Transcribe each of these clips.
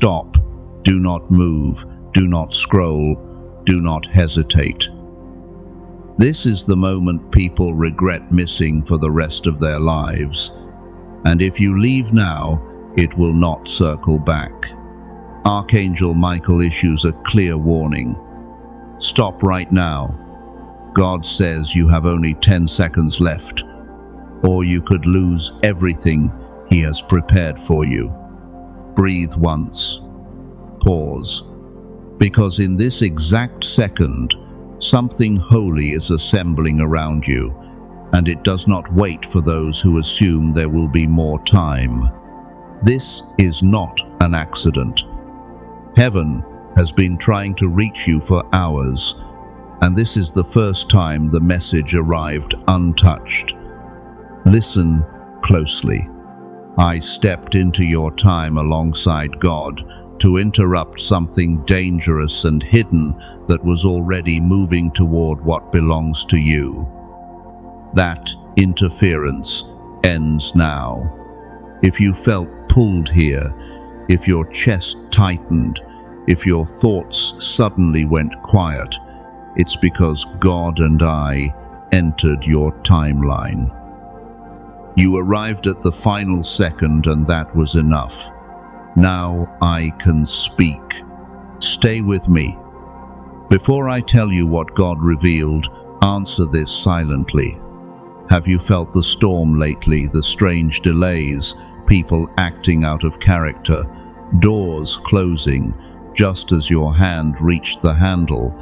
stop, do not move, do not scroll, do not hesitate. This is the moment people regret missing for the rest of their lives. And if you leave now, it will not circle back. Archangel Michael issues a clear warning. Stop right now. God says you have only 10 seconds left, or you could lose everything He has prepared for you. Breathe once. Pause. Because in this exact second, something holy is assembling around you, and it does not wait for those who assume there will be more time. This is not an accident. Heaven has been trying to reach you for hours, and this is the first time the message arrived untouched. Listen closely. I stepped into your time alongside God to interrupt something dangerous and hidden that was already moving toward what belongs to you. That interference ends now. If you felt pulled here, if your chest tightened, if your thoughts suddenly went quiet, it's because God and I entered your timeline. You arrived at the final second, and that was enough. Now I can speak. Stay with me. Before I tell you what God revealed, answer this silently. Have you felt the storm lately, the strange delays, people acting out of character, doors closing just as your hand reached the handle,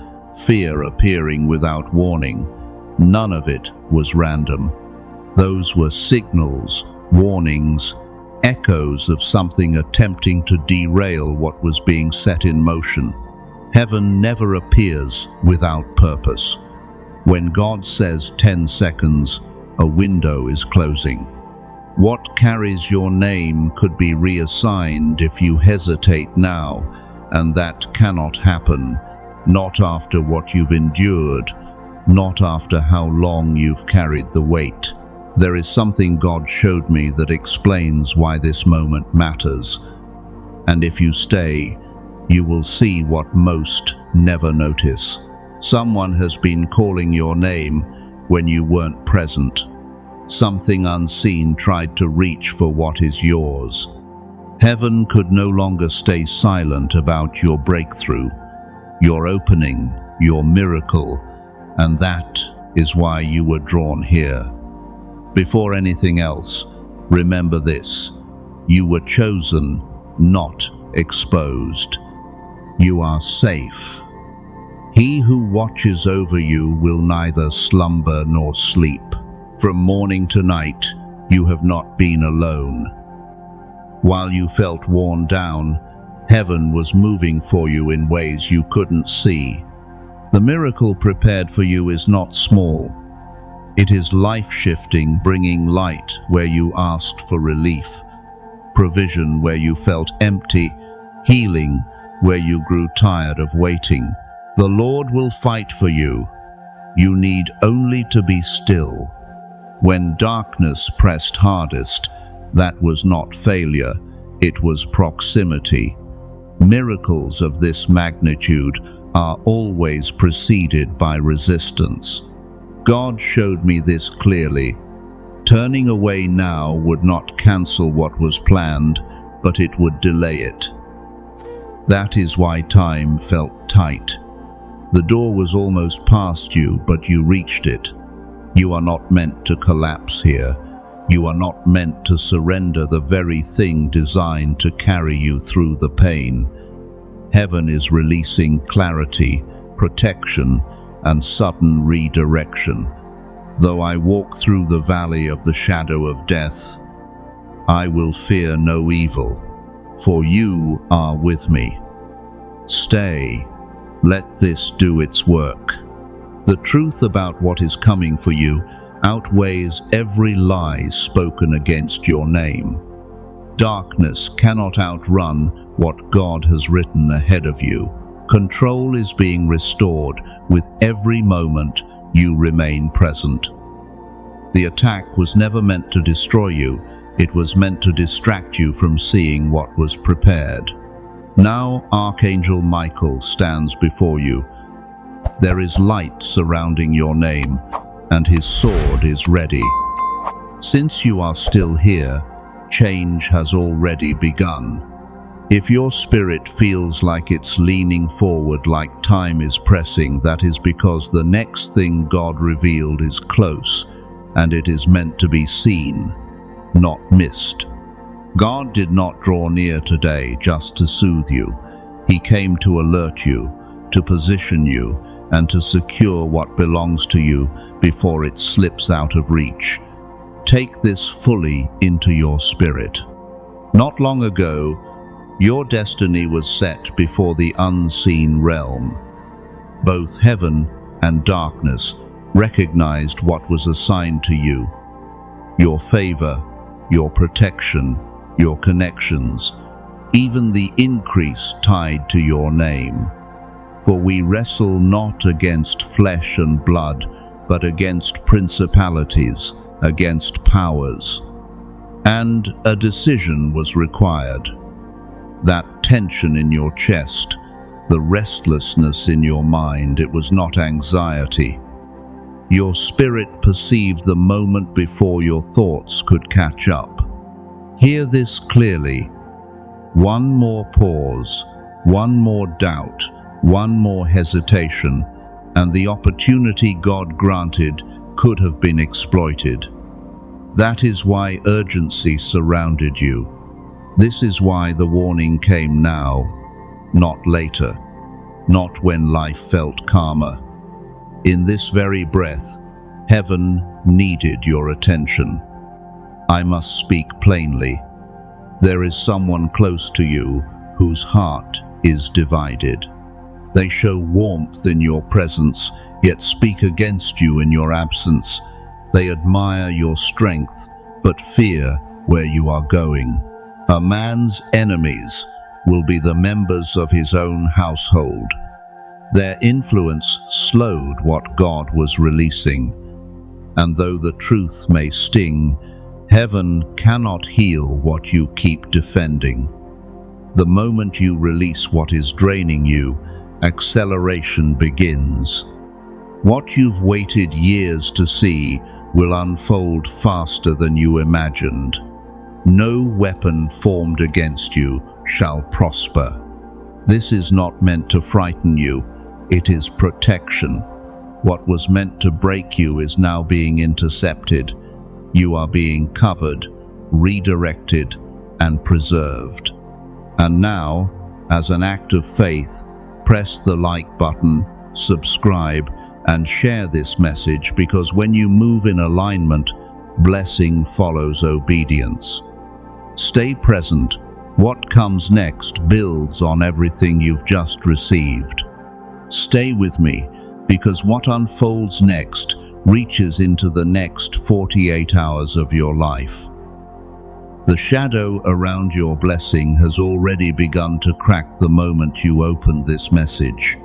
fear appearing without warning? None of it was random. Those were signals, warnings, echoes of something attempting to derail what was being set in motion. Heaven never appears without purpose. When God says 10 seconds, a window is closing. What carries your name could be reassigned if you hesitate now, and that cannot happen. Not after what you've endured, not after how long you've carried the weight. There is something God showed me that explains why this moment matters. And if you stay, you will see what most never notice. Someone has been calling your name when you weren't present. Something unseen tried to reach for what is yours. Heaven could no longer stay silent about your breakthrough, your opening, your miracle, and that is why you were drawn here. Before anything else, remember this: you were chosen, not exposed. You are safe. He who watches over you will neither slumber nor sleep. From morning to night, you have not been alone. While you felt worn down, heaven was moving for you in ways you couldn't see. The miracle prepared for you is not small. It is life-shifting, bringing light where you asked for relief, provision where you felt empty, healing where you grew tired of waiting. The Lord will fight for you. You need only to be still. When darkness pressed hardest, that was not failure, it was proximity. Miracles of this magnitude are always preceded by resistance. God showed me this clearly. Turning away now would not cancel what was planned, but it would delay it. That is why time felt tight. The door was almost past you, but you reached it. You are not meant to collapse here. You are not meant to surrender the very thing designed to carry you through the pain. Heaven is releasing clarity, protection, and sudden redirection. Though I walk through the valley of the shadow of death, I will fear no evil, for you are with me. Stay, let this do its work. The truth about what is coming for you outweighs every lie spoken against your name. Darkness cannot outrun what God has written ahead of you. Control is being restored with every moment you remain present. The attack was never meant to destroy you. It was meant to distract you from seeing what was prepared. Now Archangel Michael stands before you. There is light surrounding your name, and his sword is ready. Since you are still here, change has already begun. If your spirit feels like it's leaning forward, like time is pressing, that is because the next thing God revealed is close, and it is meant to be seen, not missed. God did not draw near today just to soothe you. He came to alert you, to position you, and to secure what belongs to you before it slips out of reach. Take this fully into your spirit. Not long ago, your destiny was set before the unseen realm. Both heaven and darkness recognized what was assigned to you. Your favor, your protection, your connections, even the increase tied to your name. For we wrestle not against flesh and blood, but against principalities, against powers. And a decision was required. That tension in your chest, the restlessness in your mind, it was not anxiety. Your spirit perceived the moment before your thoughts could catch up. Hear this clearly. One more pause, one more doubt, one more hesitation, and the opportunity God granted could have been exploited. That is why urgency surrounded you. This is why the warning came now, not later, not when life felt calmer. In this very breath, heaven needed your attention. I must speak plainly. There is someone close to you whose heart is divided. They show warmth in your presence, yet speak against you in your absence. They admire your strength, but fear where you are going. A man's enemies will be the members of his own household. Their influence slowed what God was releasing. And though the truth may sting, heaven cannot heal what you keep defending. The moment you release what is draining you, acceleration begins. What you've waited years to see will unfold faster than you imagined. No weapon formed against you shall prosper. This is not meant to frighten you, it is protection. What was meant to break you is now being intercepted. You are being covered, redirected, and preserved. And now, as an act of faith, press the like button, subscribe, and share this message, because when you move in alignment, blessing follows obedience. Stay present. What comes next builds on everything you've just received. Stay with me, because what unfolds next reaches into the next 48 hours of your life. The shadow around your blessing has already begun to crack the moment you opened this message.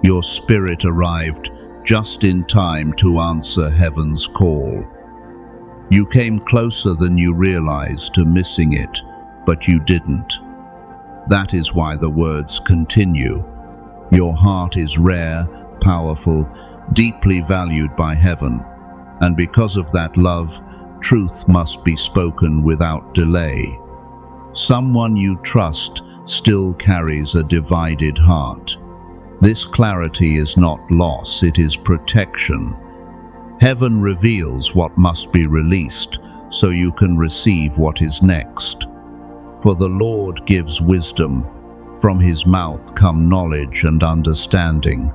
Your spirit arrived just in time to answer heaven's call. You came closer than you realized to missing it, but you didn't. That is why the words continue. Your heart is rare, powerful, deeply valued by heaven, and because of that love, truth must be spoken without delay. Someone you trust still carries a divided heart. This clarity is not loss, it is protection. Heaven reveals what must be released, so you can receive what is next. For the Lord gives wisdom. From his mouth come knowledge and understanding.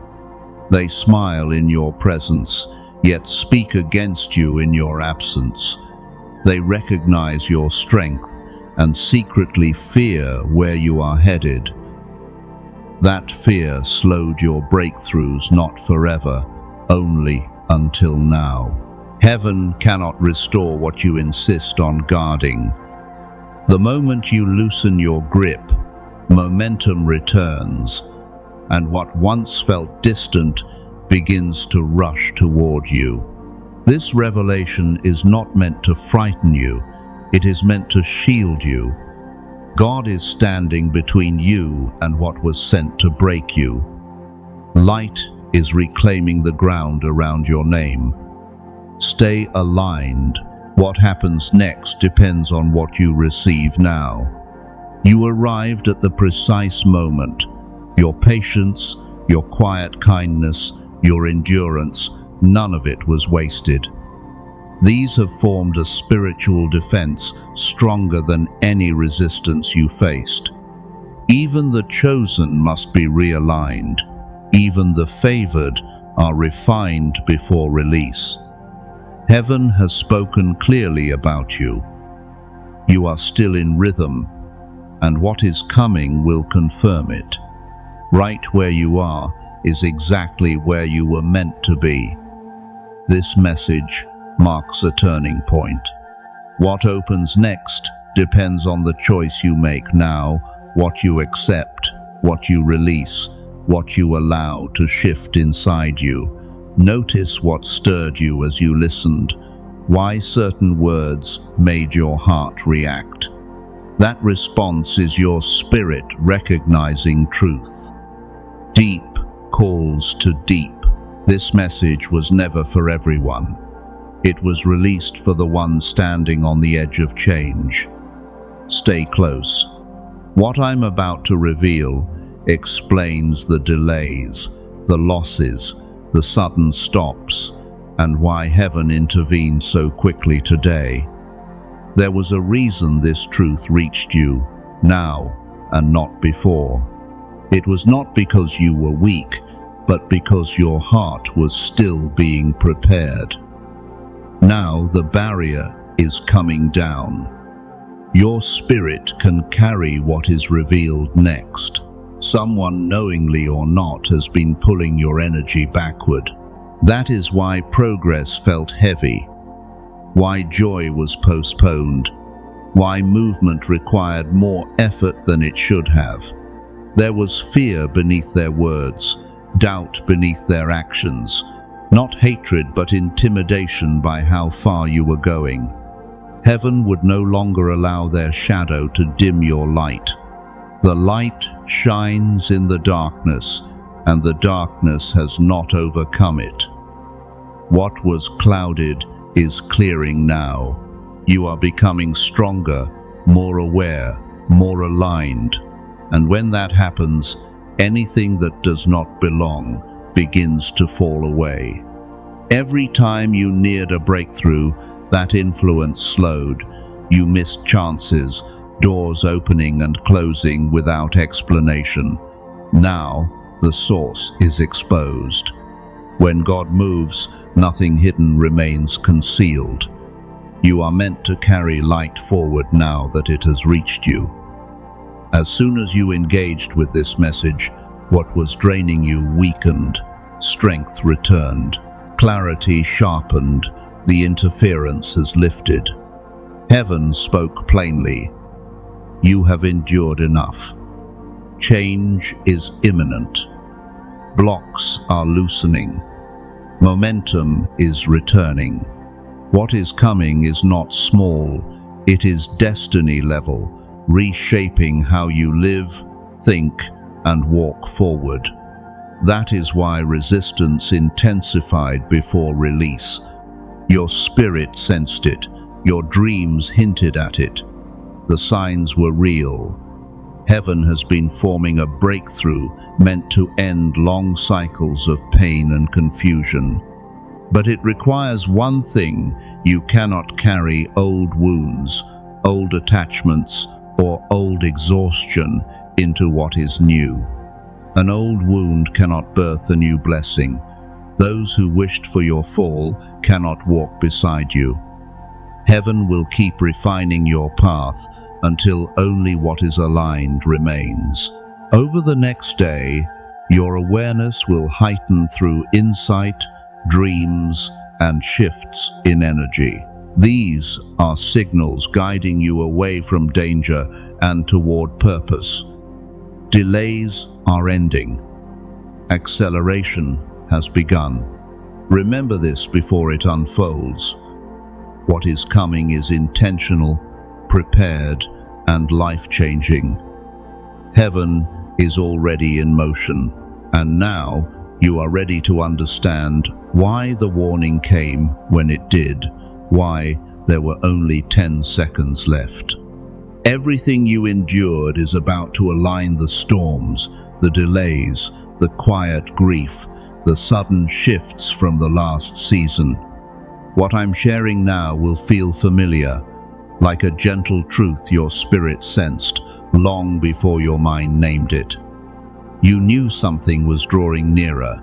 They smile in your presence, yet speak against you in your absence. They recognize your strength and secretly fear where you are headed. That fear slowed your breakthroughs, not forever, only until now. Heaven cannot restore what you insist on guarding. The moment you loosen your grip, momentum returns, and what once felt distant begins to rush toward you. This revelation is not meant to frighten you, it is meant to shield you. God is standing between you and what was sent to break you. Light is reclaiming the ground around your name. Stay aligned. What happens next depends on what you receive now. You arrived at the precise moment. Your patience, your quiet kindness, your endurance, none of it was wasted. These have formed a spiritual defense stronger than any resistance you faced. Even the chosen must be realigned. Even the favored are refined before release. Heaven has spoken clearly about you. You are still in rhythm, and what is coming will confirm it. Right where you are is exactly where you were meant to be. This message marks a turning point. What opens next depends on the choice you make now, what you accept, what you release, what you allow to shift inside you. Notice what stirred you as you listened, why certain words made your heart react. That response is your spirit recognizing truth. Deep calls to deep. This message was never for everyone. It was released for the one standing on the edge of change. Stay close. What I'm about to reveal explains the delays, the losses, the sudden stops, and why heaven intervened so quickly today. There was a reason this truth reached you now and not before. It was not because you were weak, but because your heart was still being prepared. Now the barrier is coming down. Your spirit can carry what is revealed next. Someone, knowingly or not, has been pulling your energy backward. That is why progress felt heavy, why joy was postponed, why movement required more effort than it should have. There was fear beneath their words, doubt beneath their actions, not hatred but intimidation by how far you were going. Heaven would no longer allow their shadow to dim your light. The light shines in the darkness, and the darkness has not overcome it. What was clouded is clearing now. You are becoming stronger, more aware, more aligned. And when that happens, anything that does not belong begins to fall away. Every time you neared a breakthrough, that influence slowed. You missed chances, doors opening and closing without explanation. Now, the source is exposed. When God moves, nothing hidden remains concealed. You are meant to carry light forward now that it has reached you. As soon as you engaged with this message, what was draining you weakened, strength returned, clarity sharpened, the interference has lifted. Heaven spoke plainly. You have endured enough. Change is imminent. Blocks are loosening. Momentum is returning. What is coming is not small, it is destiny level, reshaping how you live, think, and walk forward. That is why resistance intensified before release. Your spirit sensed it, your dreams hinted at it. The signs were real. Heaven has been forming a breakthrough meant to end long cycles of pain and confusion. But it requires one thing: you cannot carry old wounds, old attachments, or old exhaustion into what is new. An old wound cannot birth a new blessing. Those who wished for your fall cannot walk beside you. Heaven will keep refining your path until only what is aligned remains. Over the next day, your awareness will heighten through insight, dreams, and shifts in energy. These are signals guiding you away from danger and toward purpose. Delays are ending. Acceleration has begun. Remember this before it unfolds. What is coming is intentional, prepared, and life-changing. Heaven is already in motion, and now you are ready to understand why the warning came when it did, why there were only 10 seconds left. Everything you endured is about to align: the storms, the delays, the quiet grief, the sudden shifts from the last season. What I'm sharing now will feel familiar, like a gentle truth your spirit sensed long before your mind named it. You knew something was drawing nearer.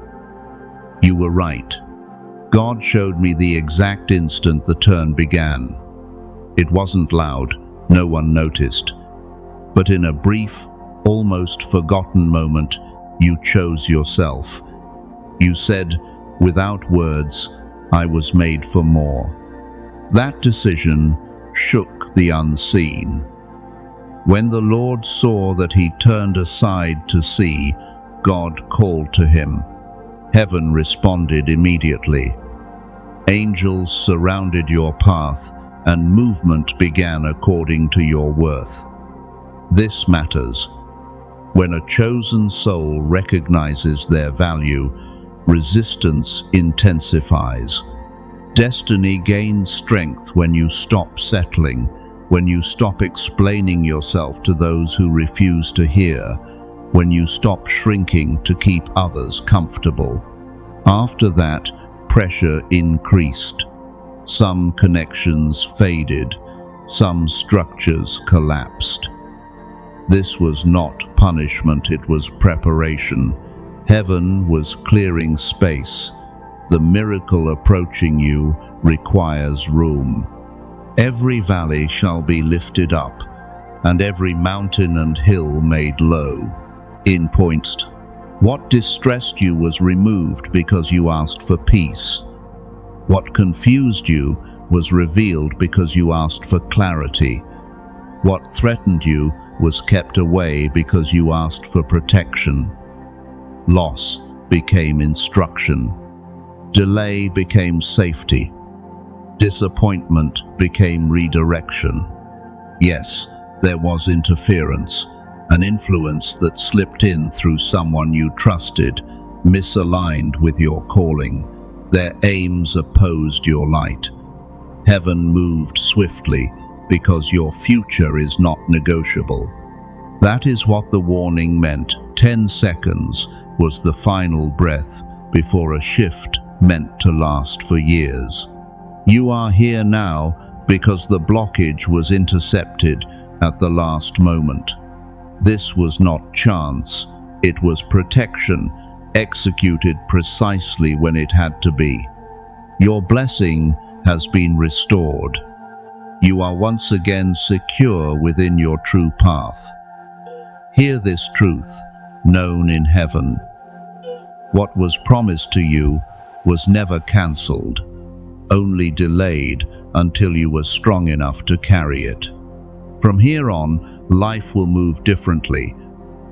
You were right. God showed me the exact instant the turn began. It wasn't loud, no one noticed. But in a brief, almost forgotten moment, you chose yourself. You said, without words, I was made for more. That decision shook the unseen. When the Lord saw that he turned aside to see, God called to him. Heaven responded immediately. Angels surrounded your path, and movement began according to your worth. This matters. When a chosen soul recognizes their value, resistance intensifies. Destiny gains strength when you stop settling, when you stop explaining yourself to those who refuse to hear, when you stop shrinking to keep others comfortable. After that, pressure increased. Some connections faded, some structures collapsed. This was not punishment, it was preparation. Heaven was clearing space. The miracle approaching you requires room. Every valley shall be lifted up, and every mountain and hill made low. In point, what distressed you was removed because you asked for peace. What confused you was revealed because you asked for clarity. What threatened you was kept away because you asked for protection. Loss became instruction. Delay became safety. Disappointment became redirection. Yes, there was interference, an influence that slipped in through someone you trusted, misaligned with your calling. Their aims opposed your light. Heaven moved swiftly because your future is not negotiable. That is what the warning meant. 10 seconds was the final breath before a shift meant to last for years. You are here now because the blockage was intercepted at the last moment. This was not chance, it was protection, executed precisely when it had to be. Your blessing has been restored. You are once again secure within your true path. Hear this truth, known in heaven. What was promised to you was never cancelled, only delayed until you were strong enough to carry it. From here on, life will move differently.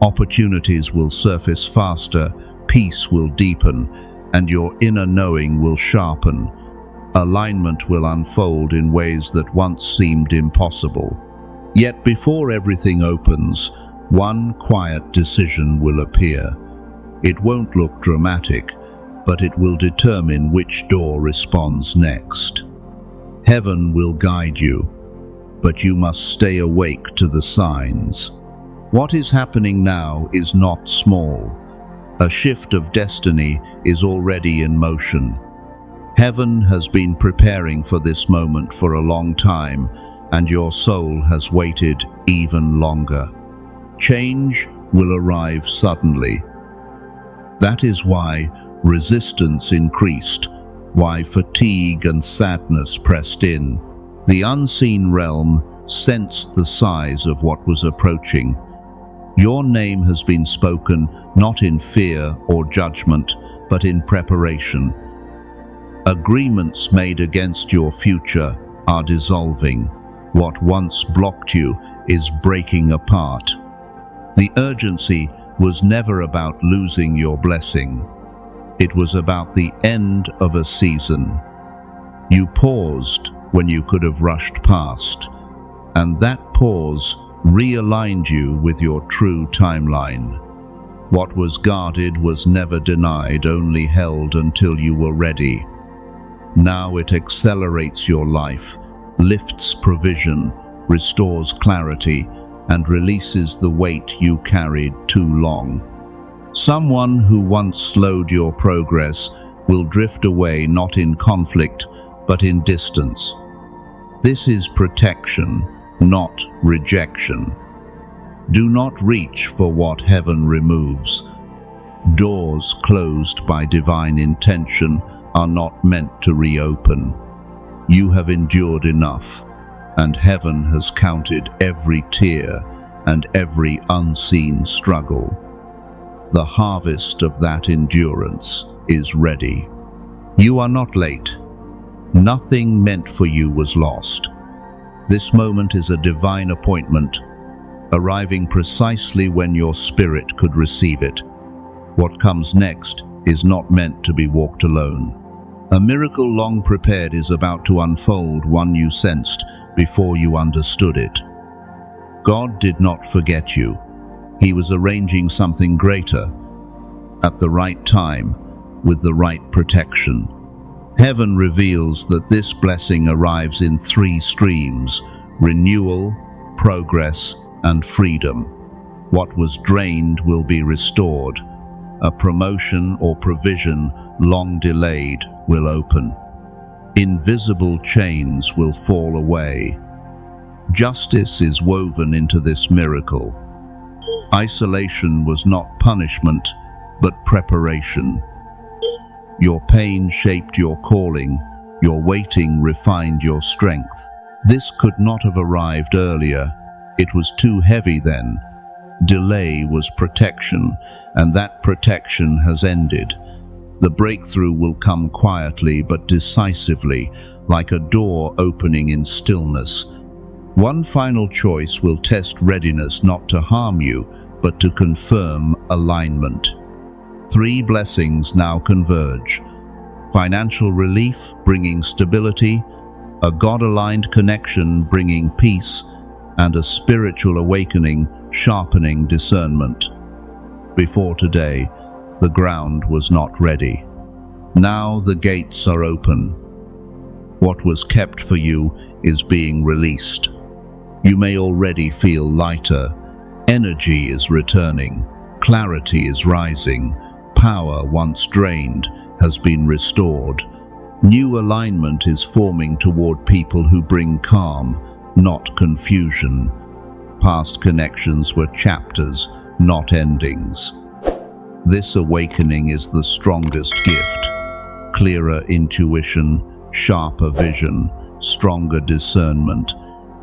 Opportunities will surface faster, peace will deepen, and your inner knowing will sharpen. Alignment will unfold in ways that once seemed impossible. Yet before everything opens, one quiet decision will appear. It won't look dramatic, but it will determine which door responds next. Heaven will guide you, but you must stay awake to the signs. What is happening now is not small. A shift of destiny is already in motion. Heaven has been preparing for this moment for a long time, and your soul has waited even longer. Change will arrive suddenly. That is why resistance increased, why fatigue and sadness pressed in. The unseen realm sensed the size of what was approaching. Your name has been spoken not in fear or judgment, but in preparation. Agreements made against your future are dissolving. What once blocked you is breaking apart. The urgency was never about losing your blessing. It was about the end of a season. You paused when you could have rushed past, and that pause realigned you with your true timeline. What was guarded was never denied, only held until you were ready. Now it accelerates your life, lifts provision, restores clarity, and releases the weight you carried too long. Someone who once slowed your progress will drift away, not in conflict, but in distance. This is protection, not rejection. Do not reach for what heaven removes. Doors closed by divine intention are not meant to reopen. You have endured enough, and heaven has counted every tear and every unseen struggle. The harvest of that endurance is ready. You are not late. Nothing meant for you was lost. This moment is a divine appointment, arriving precisely when your spirit could receive it. What comes next is not meant to be walked alone. A miracle long prepared is about to unfold, one you sensed before you understood it. God did not forget you. He was arranging something greater, at the right time, with the right protection. Heaven reveals that this blessing arrives in 3 streams: renewal, progress, and freedom. What was drained will be restored. A promotion or provision long delayed will open. Invisible chains will fall away. Justice is woven into this miracle. Isolation was not punishment, but preparation. Your pain shaped your calling, your waiting refined your strength. This could not have arrived earlier. It was too heavy then. Delay was protection, and that protection has ended. The breakthrough will come quietly but decisively, like a door opening in stillness. One final choice will test readiness, not to harm you, but to confirm alignment. 3 blessings now converge: financial relief bringing stability, a God-aligned connection bringing peace, and a spiritual awakening sharpening discernment. Before today, the ground was not ready. Now the gates are open. What was kept for you is being released. You may already feel lighter. Energy is returning. Clarity is rising. Power once drained has been restored. New alignment is forming toward people who bring calm, not confusion. Past connections were chapters, not endings. This awakening is the strongest gift. Clearer intuition, sharper vision, stronger discernment,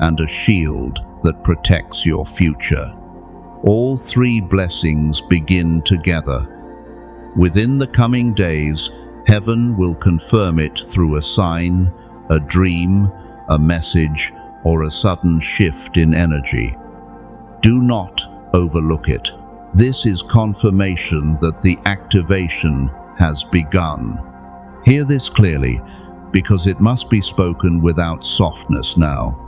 and a shield that protects your future. All 3 blessings begin together. Within the coming days, heaven will confirm it through a sign, a dream, a message, or a sudden shift in energy. Do not overlook it. This is confirmation that the activation has begun. Hear this clearly, because it must be spoken without softness now.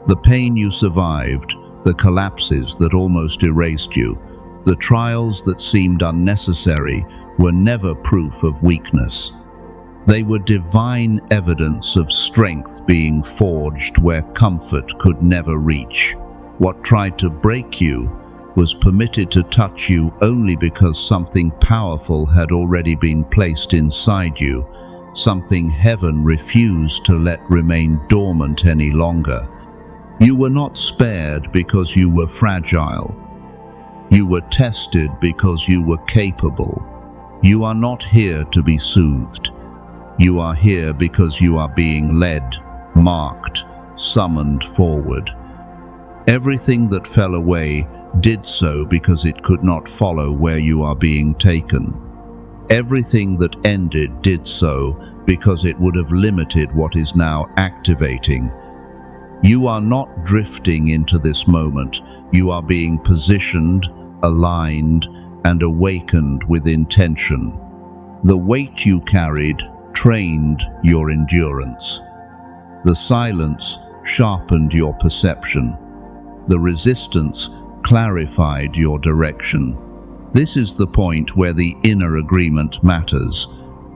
The pain you survived, the collapses that almost erased you, the trials that seemed unnecessary were never proof of weakness. They were divine evidence of strength being forged where comfort could never reach. What tried to break you was permitted to touch you only because something powerful had already been placed inside you, something heaven refused to let remain dormant any longer. You were not spared because you were fragile. You were tested because you were capable. You are not here to be soothed. You are here because you are being led, marked, summoned forward. Everything that fell away did so because it could not follow where you are being taken. Everything that ended did so because it would have limited what is now activating. You are not drifting into this moment. You are being positioned, aligned, and awakened with intention. The weight you carried trained your endurance. The silence sharpened your perception. The resistance clarified your direction. This is the point where the inner agreement matters.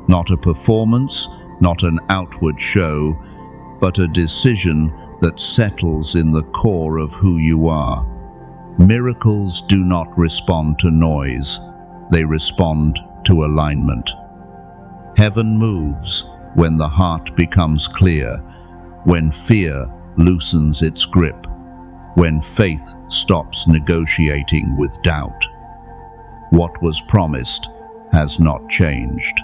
Not a performance, not an outward show, but a decision that settles in the core of who you are. Miracles do not respond to noise, they respond to alignment. Heaven moves when the heart becomes clear, when fear loosens its grip, when faith stops negotiating with doubt. What was promised has not changed.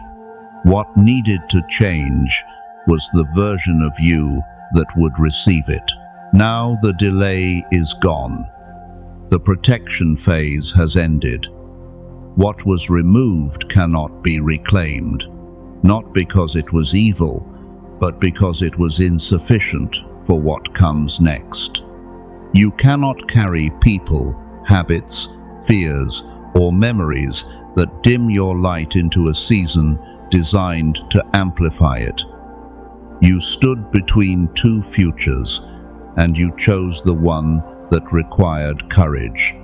What needed to change was the version of you that would receive it. Now the delay is gone. The protection phase has ended. What was removed cannot be reclaimed, not because it was evil, but because it was insufficient for what comes next. You cannot carry people, habits, fears, or memories that dim your light into a season designed to amplify it. You stood between two futures, and you chose the one that required courage.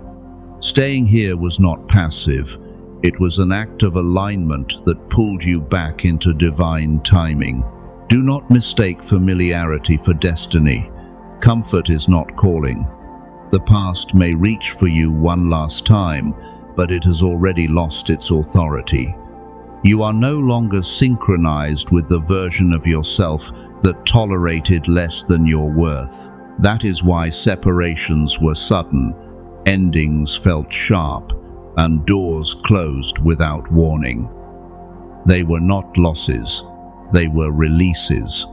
Staying here was not passive. It was an act of alignment that pulled you back into divine timing. Do not mistake familiarity for destiny. Comfort is not calling. The past may reach for you one last time, but it has already lost its authority. You are no longer synchronized with the version of yourself that tolerated less than your worth. That is why separations were sudden, endings felt sharp, and doors closed without warning. They were not losses, they were releases.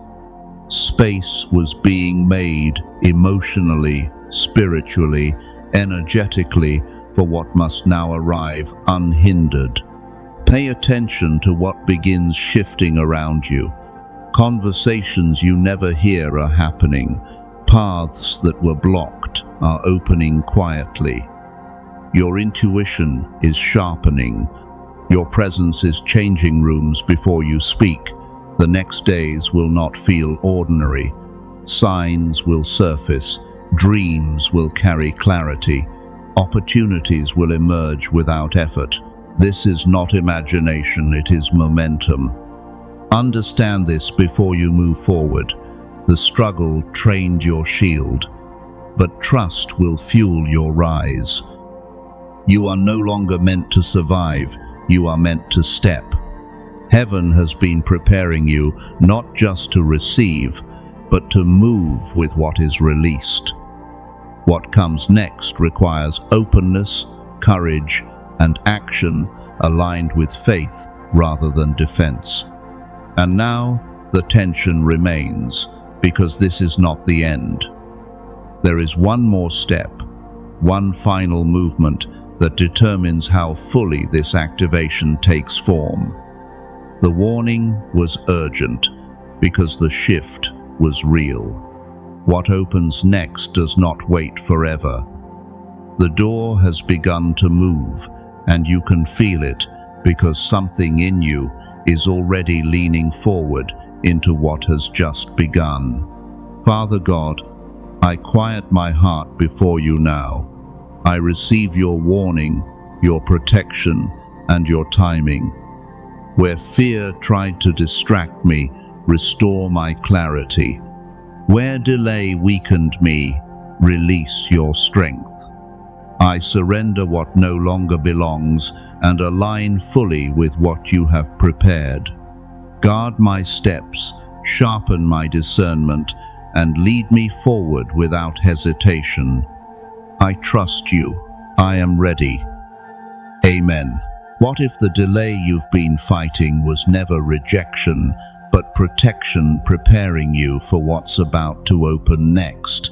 Space was being made emotionally, spiritually, energetically for what must now arrive unhindered. Pay attention to what begins shifting around you. Conversations you never hear are happening. Paths that were blocked are opening quietly. Your intuition is sharpening. Your presence is changing rooms before you speak. The next days will not feel ordinary. Signs will surface. Dreams will carry clarity. Opportunities will emerge without effort. This is not imagination, it is momentum. Understand this before you move forward. The struggle trained your shield, but trust will fuel your rise. You are no longer meant to survive, you are meant to step. Heaven has been preparing you not just to receive, but to move with what is released. What comes next requires openness, courage, and action aligned with faith rather than defense. And now the tension remains, because this is not the end. There is one more step, one final movement that determines how fully this activation takes form. The warning was urgent because the shift was real. What opens next does not wait forever. The door has begun to move, and you can feel it because something in you is already leaning forward into what has just begun. Father God, I quiet my heart before you now. I receive your warning, your protection, and your timing. Where fear tried to distract me, restore my clarity. Where delay weakened me, release your strength. I surrender what no longer belongs and align fully with what you have prepared. Guard my steps, sharpen my discernment, and lead me forward without hesitation. I trust you. I am ready. Amen. What if the delay you've been fighting was never rejection, but protection preparing you for what's about to open next?